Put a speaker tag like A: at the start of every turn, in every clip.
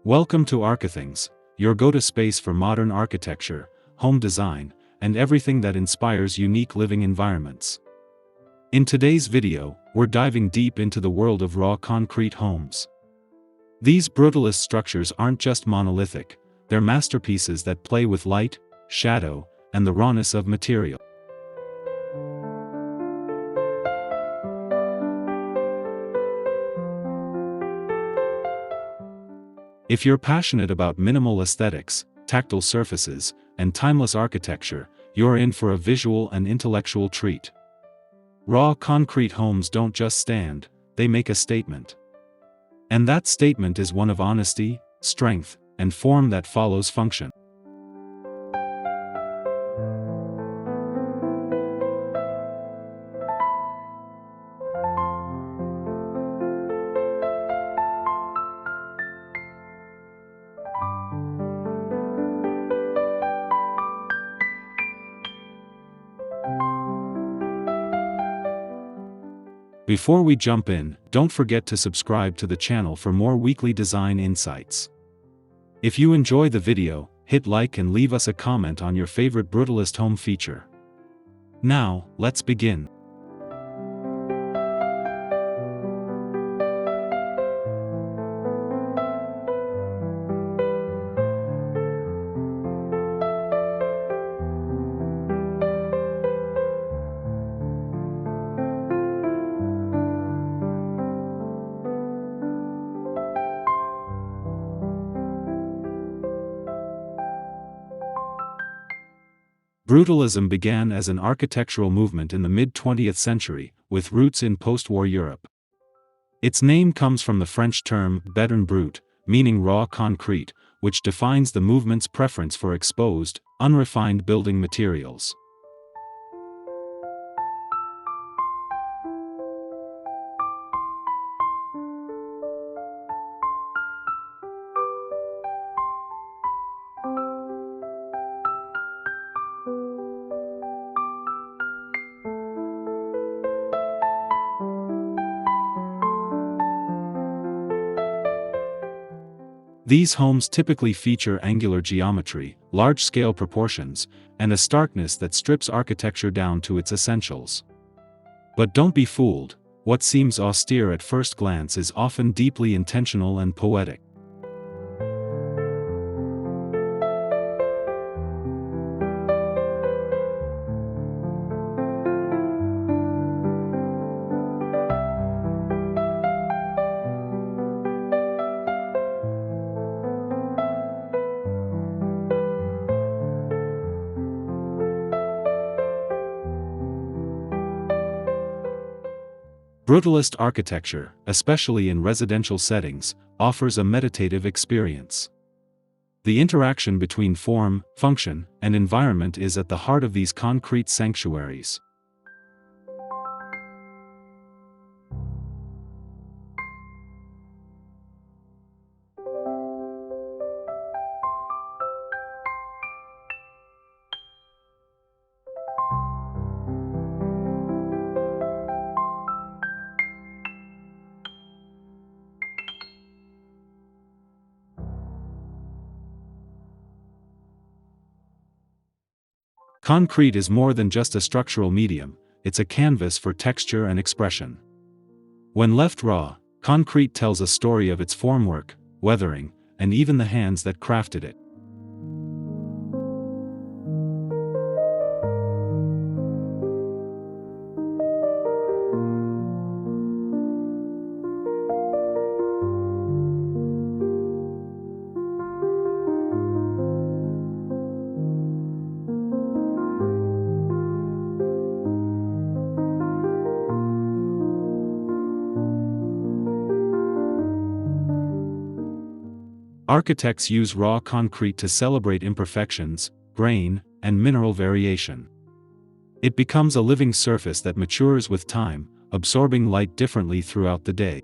A: Welcome to Archithings, your go-to space for modern architecture, home design, and everything that inspires unique living environments. In today's video, we're diving deep into the world of raw concrete homes. These brutalist structures aren't just monolithic, they're masterpieces that play with light, shadow, and the rawness of material. If you're passionate about minimal aesthetics, tactile surfaces, and timeless architecture, you're in for a visual and intellectual treat. Raw concrete homes don't just stand, they make a statement. And that statement is one of honesty, strength, and form that follows function. Before we jump in, don't forget to subscribe to the channel for more weekly design insights. If you enjoy the video, hit like and leave us a comment on your favorite brutalist home feature. Now, let's begin. Brutalism began as an architectural movement in the mid-20th century, with roots in post-war Europe. Its name comes from the French term béton brut, meaning raw concrete, which defines the movement's preference for exposed, unrefined building materials. These homes typically feature angular geometry, large-scale proportions, and a starkness that strips architecture down to its essentials. But don't be fooled, what seems austere at first glance is often deeply intentional and poetic. Brutalist architecture, especially in residential settings, offers a meditative experience. The interaction between form, function, and environment is at the heart of these concrete sanctuaries. Concrete is more than just a structural medium, it's a canvas for texture and expression. When left raw, concrete tells a story of its formwork, weathering, and even the hands that crafted it. Architects use raw concrete to celebrate imperfections, grain, and mineral variation. It becomes a living surface that matures with time, absorbing light differently throughout the day.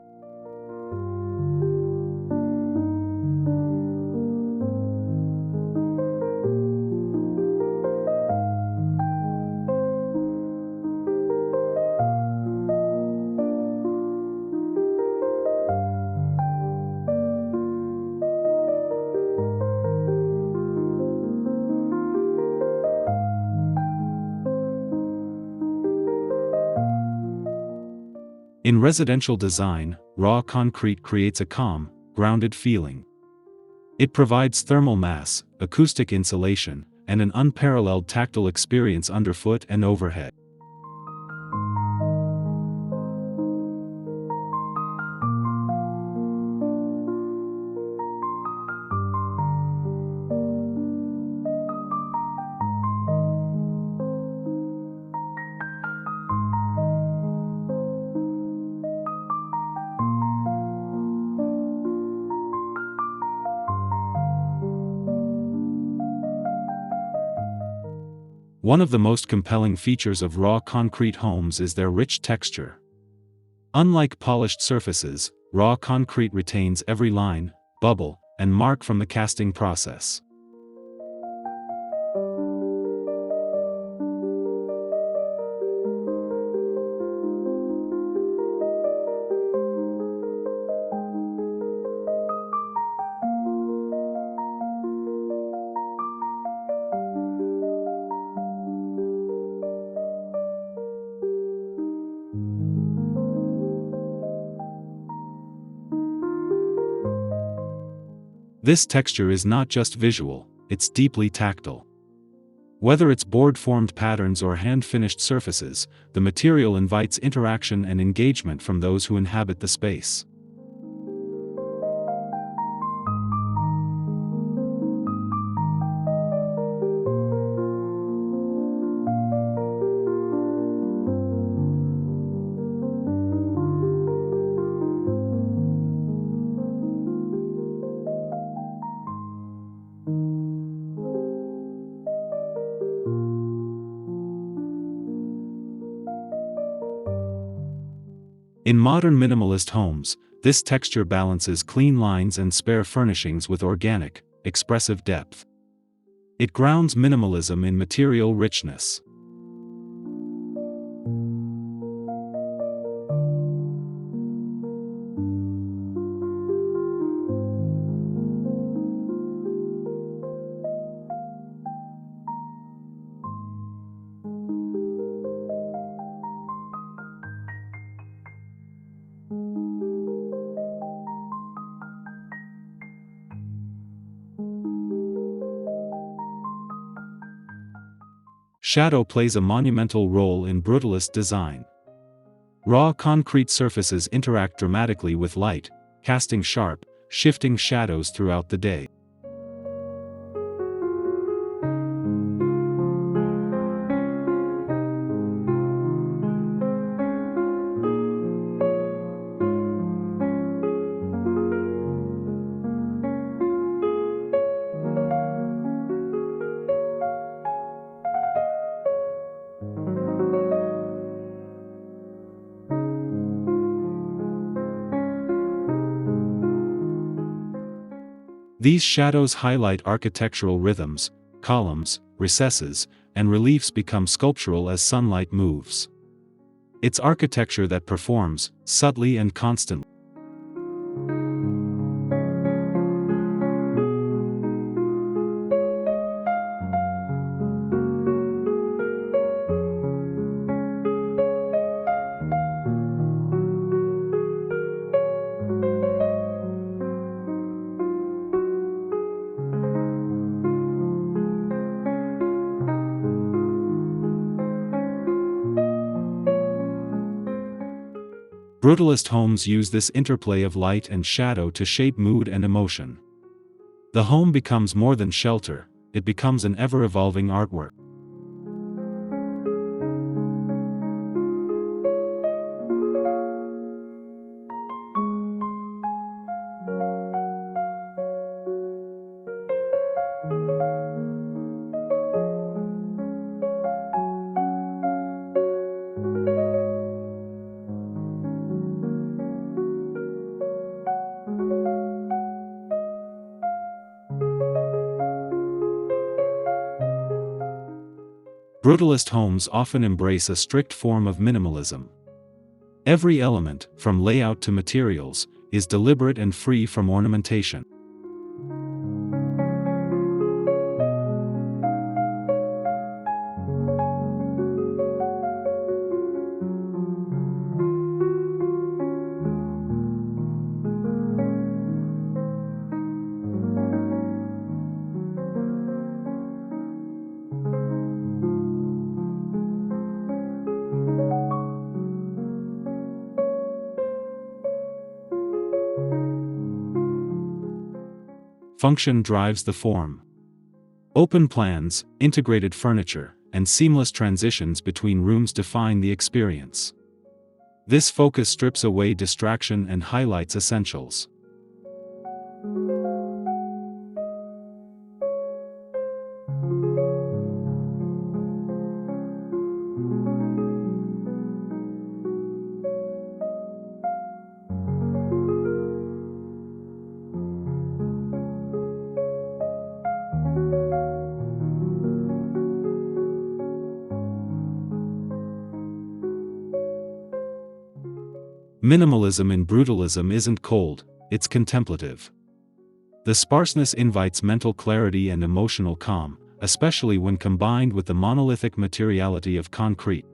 A: In residential design, raw concrete creates a calm, grounded feeling. It provides thermal mass, acoustic insulation, and an unparalleled tactile experience underfoot and overhead. One of the most compelling features of raw concrete homes is their rich texture. Unlike polished surfaces, raw concrete retains every line, bubble, and mark from the casting process. This texture is not just visual, it's deeply tactile. Whether it's board-formed patterns or hand-finished surfaces, the material invites interaction and engagement from those who inhabit the space. In modern minimalist homes, this texture balances clean lines and spare furnishings with organic, expressive depth. It grounds minimalism in material richness. Shadow plays a monumental role in brutalist design. Raw concrete surfaces interact dramatically with light, casting sharp, shifting shadows throughout the day. These shadows highlight architectural rhythms, columns, recesses, and reliefs become sculptural as sunlight moves. It's architecture that performs, subtly and constantly. Brutalist homes use this interplay of light and shadow to shape mood and emotion. The home becomes more than shelter, it becomes an ever-evolving artwork. Brutalist homes often embrace a strict form of minimalism. Every element, from layout to materials, is deliberate and free from ornamentation. function drives the form. Open plans, integrated furniture, and seamless transitions between rooms define the experience. This focus strips away distraction and highlights essentials. Minimalism in Brutalism isn't cold, it's contemplative. The sparseness invites mental clarity and emotional calm, especially when combined with the monolithic materiality of concrete.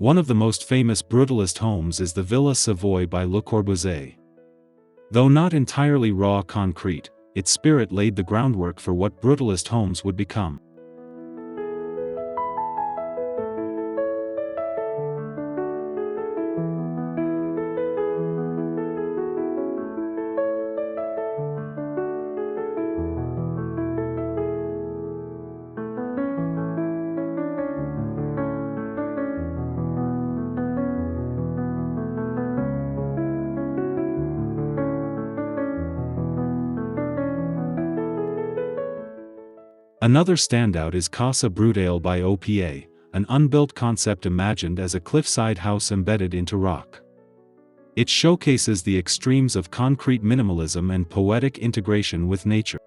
A: One of the most famous Brutalist homes is the Villa Savoy by Le Corbusier. Though not entirely raw concrete, its spirit laid the groundwork for what Brutalist homes would become. Another standout is Casa Brutale by OPA, an unbuilt concept imagined as a cliffside house embedded into rock. It showcases the extremes of concrete minimalism and poetic integration with nature.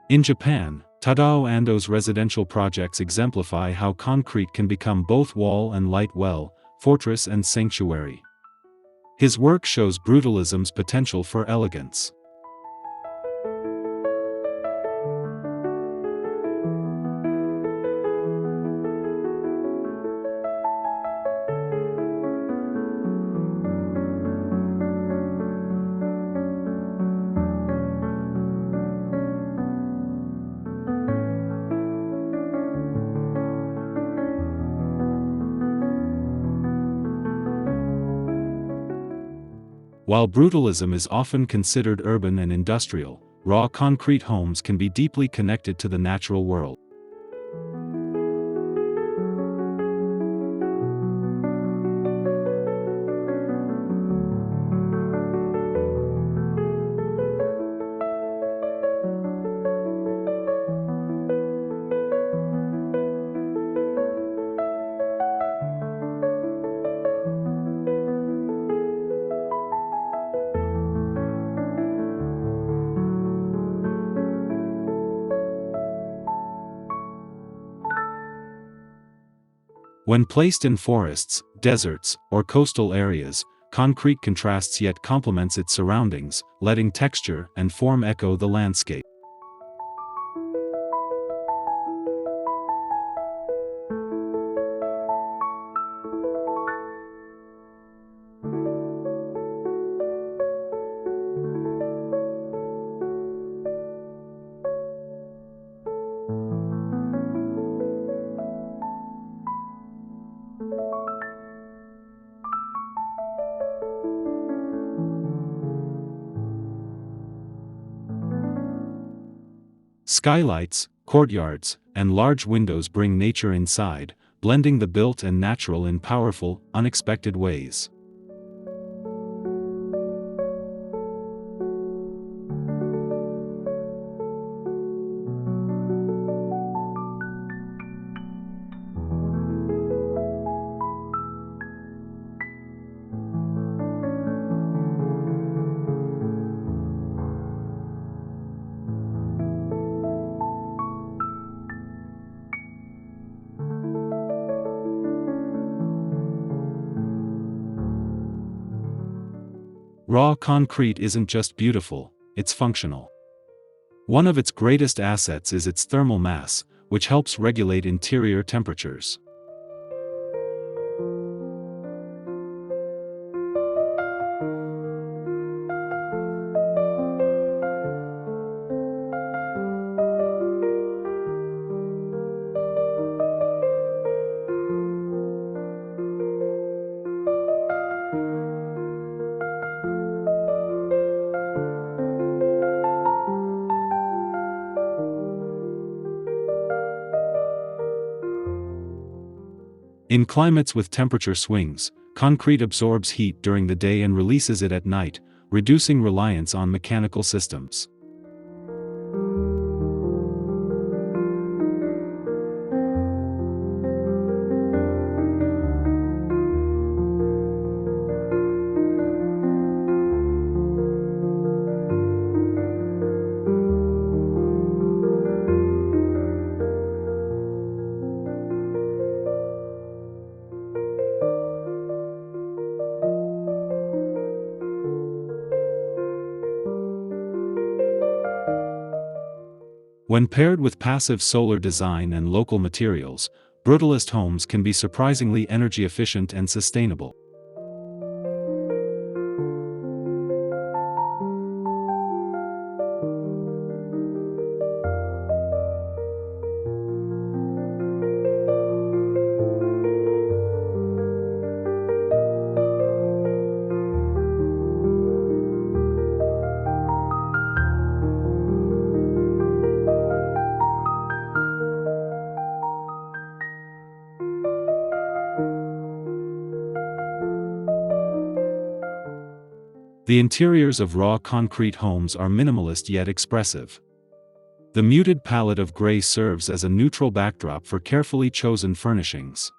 A: In Japan, Tadao Ando's residential projects exemplify how concrete can become both wall and light well, fortress and sanctuary. His work shows Brutalism's potential for elegance. While Brutalism is often considered urban and industrial, raw concrete homes can be deeply connected to the natural world. When placed in forests, deserts, or coastal areas, concrete contrasts yet complements its surroundings, letting texture and form echo the landscape. Skylights, courtyards, and large windows bring nature inside, blending the built and natural in powerful, unexpected ways. Raw concrete isn't just beautiful, it's functional. One of its greatest assets is its thermal mass, which helps regulate interior temperatures. In climates with temperature swings, concrete absorbs heat during the day and releases it at night, reducing reliance on mechanical systems. When paired with passive solar design and local materials, Brutalist homes can be surprisingly energy efficient and sustainable. The interiors of raw concrete homes are minimalist yet expressive. The muted palette of gray serves as a neutral backdrop for carefully chosen furnishings.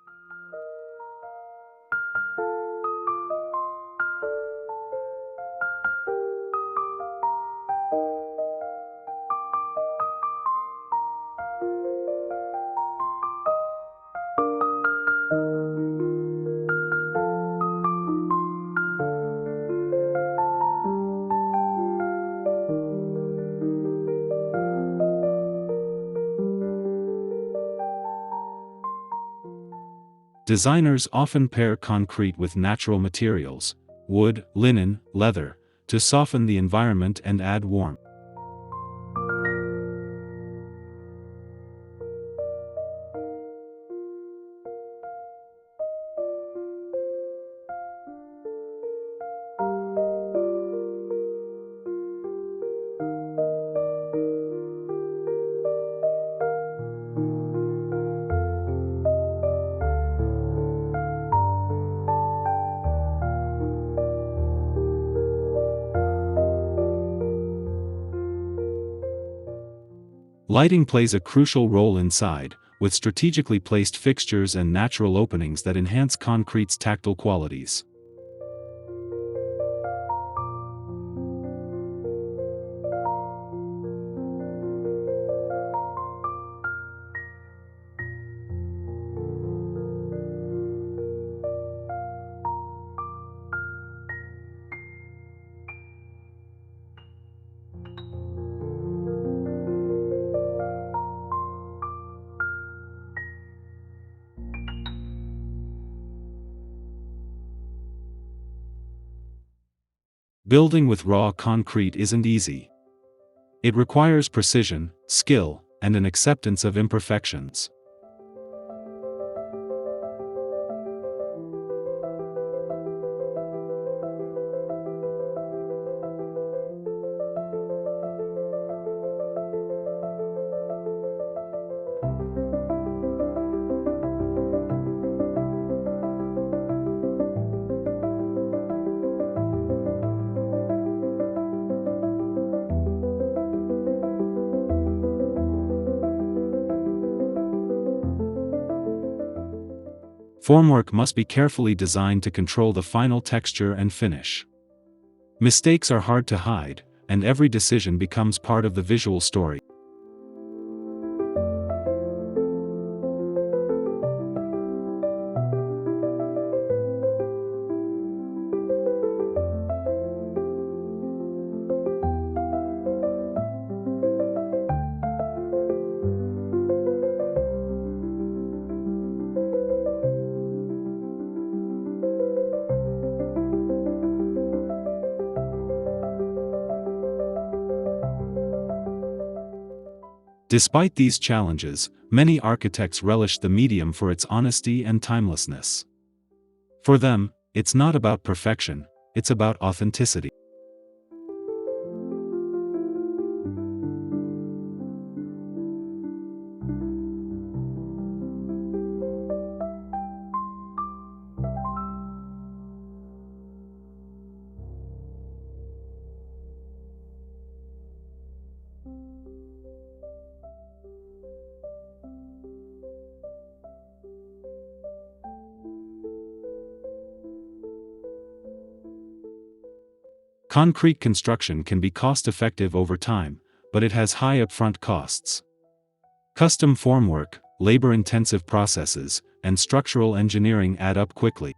A: Designers often pair concrete with natural materials, wood, linen, leather, to soften the environment and add warmth. Lighting plays a crucial role inside, with strategically placed fixtures and natural openings that enhance concrete's tactile qualities. Building with raw concrete isn't easy. It requires precision, skill, and an acceptance of imperfections. Formwork must be carefully designed to control the final texture and finish. Mistakes are hard to hide, and every decision becomes part of the visual story. Despite these challenges, many architects relish the medium for its honesty and timelessness. For them, it's not about perfection, it's about authenticity. Concrete construction can be cost-effective over time, but it has high upfront costs. Custom formwork, labor-intensive processes, and structural engineering add up quickly.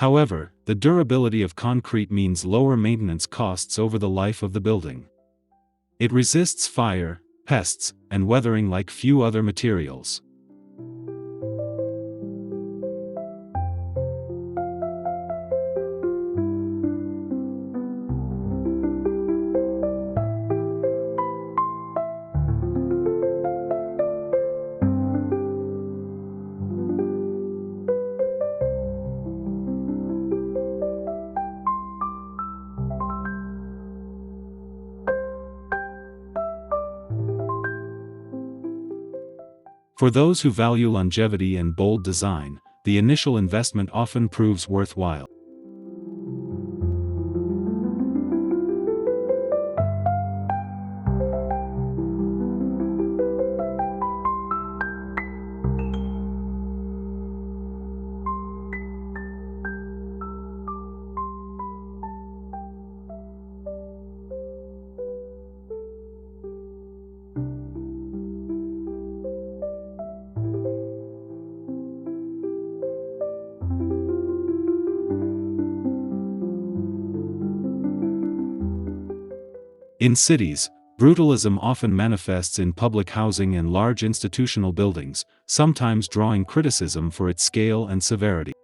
A: However, the durability of concrete means lower maintenance costs over the life of the building. It resists fire, pests, and weathering like few other materials. For those who value longevity and bold design, the initial investment often proves worthwhile. In cities, brutalism often manifests in public housing and large institutional buildings, sometimes drawing criticism for its scale and severity.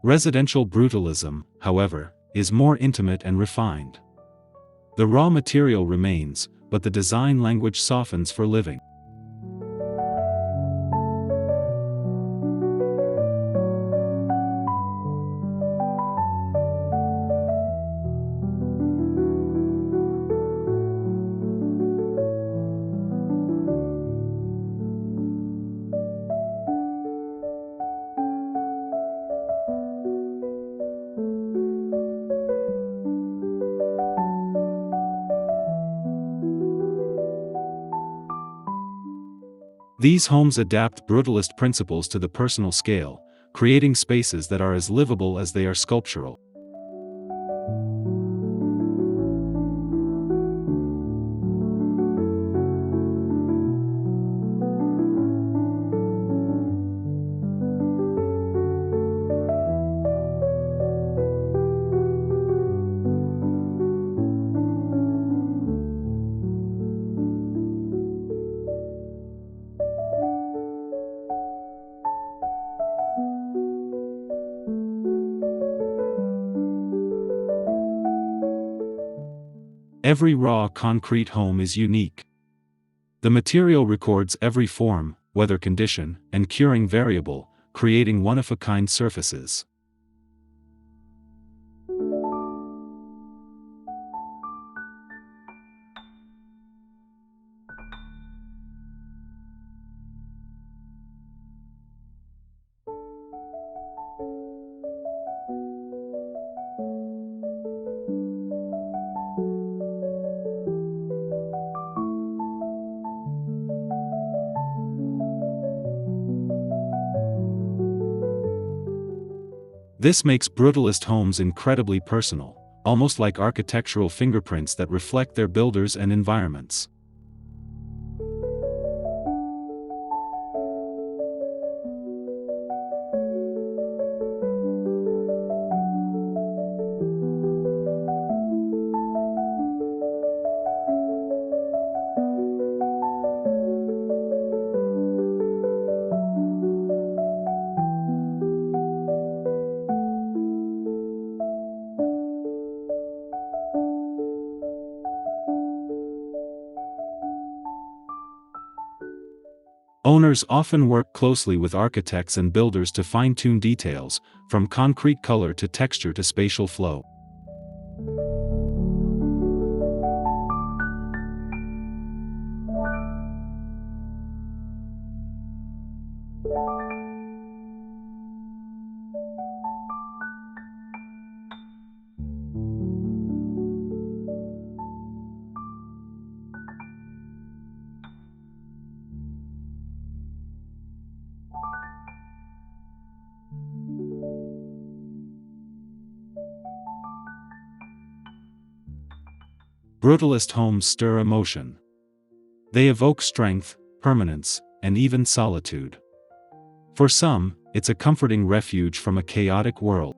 A: Residential brutalism, however, is more intimate and refined. The raw material remains, but the design language softens for living. These homes adapt brutalist principles to the personal scale, creating spaces that are as livable as they are sculptural. Every raw concrete home is unique. The material records every form, weather condition, and curing variable, creating one-of-a-kind surfaces. This makes brutalist homes incredibly personal, almost like architectural fingerprints that reflect their builders and environments. Owners often work closely with architects and builders to fine-tune details, from concrete color to texture to spatial flow. Brutalist homes stir emotion. They evoke strength, permanence, and even solitude. For some, it's a comforting refuge from a chaotic world.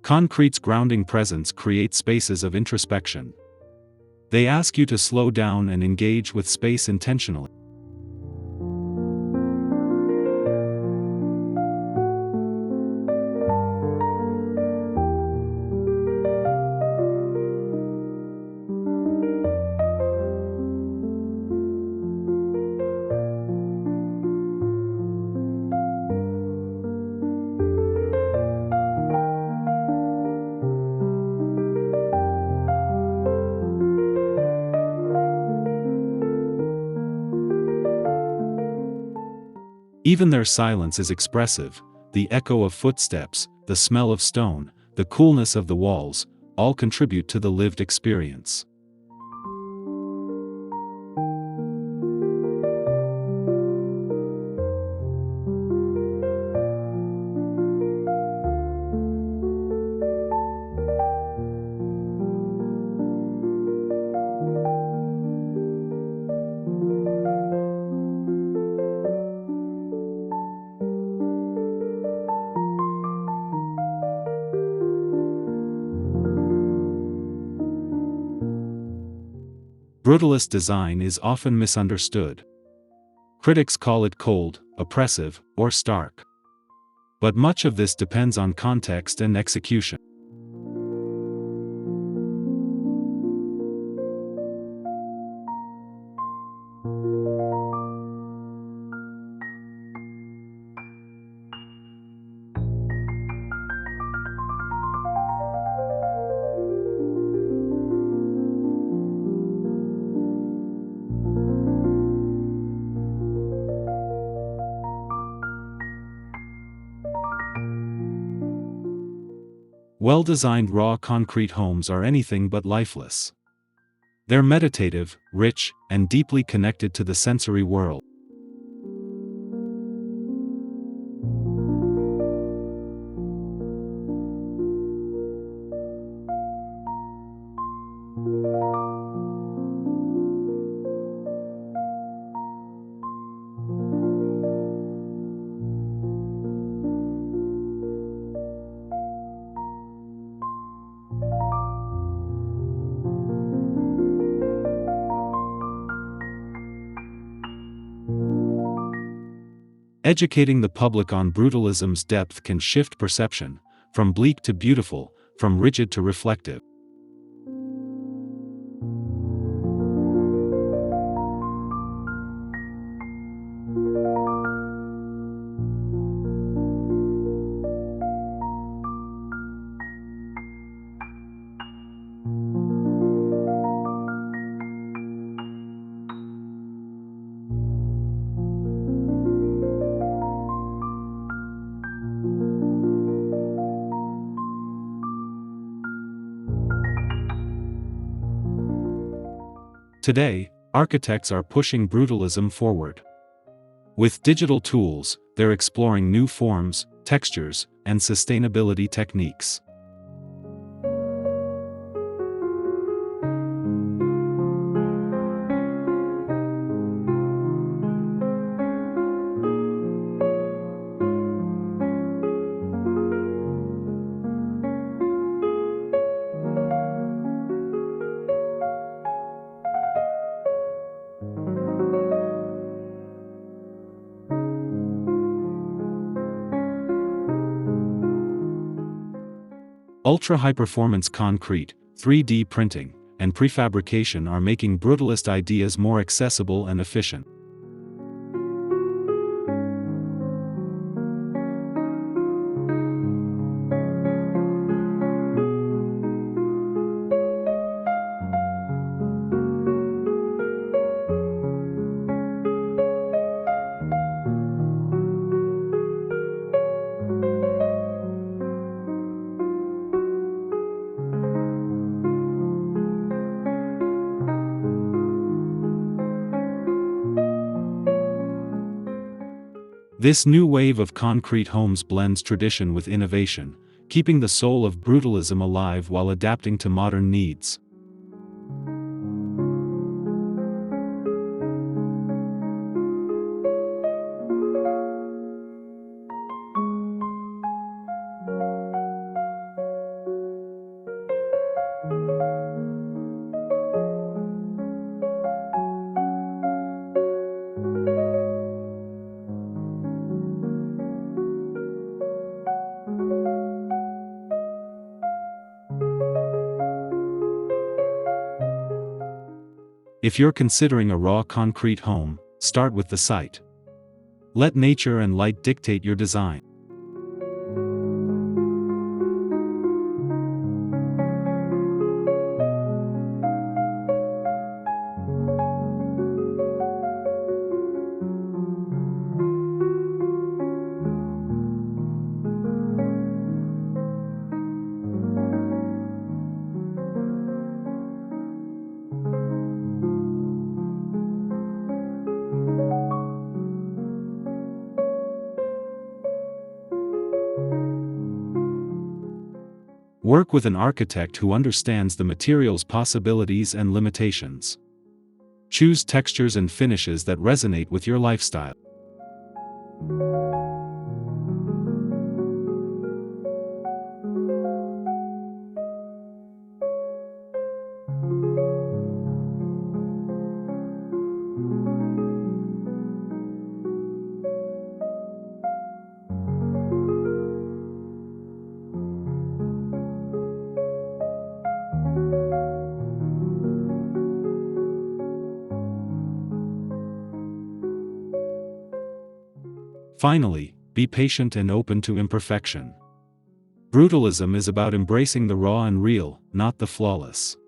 A: Concrete's grounding presence creates spaces of introspection. They ask you to slow down and engage with space intentionally. Even their silence is expressive. The echo of footsteps, the smell of stone, the coolness of the walls, all contribute to the lived experience. Brutalist design is often misunderstood. Critics call it cold, oppressive, or stark. But much of this depends on context and execution. Well-designed raw concrete homes are anything but lifeless. They're meditative, rich, and deeply connected to the sensory world. Educating the public on brutalism's depth can shift perception, from bleak to beautiful, from rigid to reflective. Today, architects are pushing brutalism forward. With digital tools, they're exploring new forms, textures, and sustainability techniques. Ultra-high-performance concrete, 3D printing, and prefabrication are making brutalist ideas more accessible and efficient. This new wave of concrete homes blends tradition with innovation, keeping the soul of brutalism alive while adapting to modern needs. If you're considering a raw concrete home, start with the site. Let nature and light dictate your design. Work with an architect who understands the material's possibilities and limitations. Choose textures and finishes that resonate with your lifestyle. Finally, be patient and open to imperfection. Brutalism is about embracing the raw and real, not the flawless.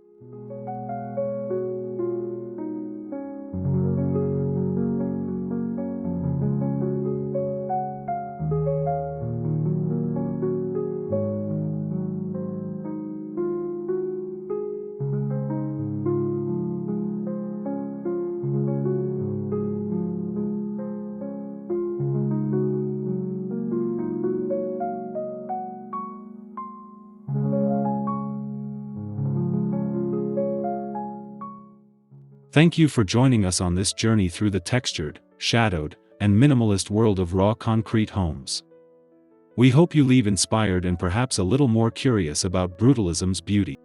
A: Thank you for joining us on this journey through the textured, shadowed, and minimalist world of raw concrete homes. We hope you leave inspired and perhaps a little more curious about brutalism's beauty.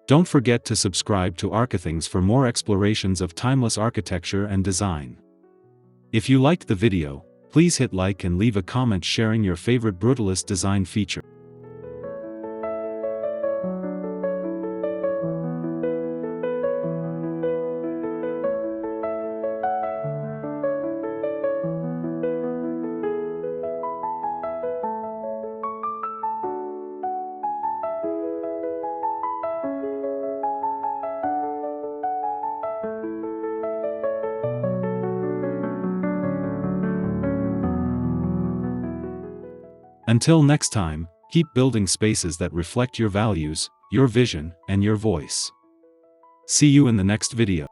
A: Don't forget to subscribe to Archithings for more explorations of timeless architecture and design. If you liked the video, please hit like and leave a comment sharing your favorite brutalist design feature. Until next time, keep building spaces that reflect your values, your vision, and your voice. See you in the next video.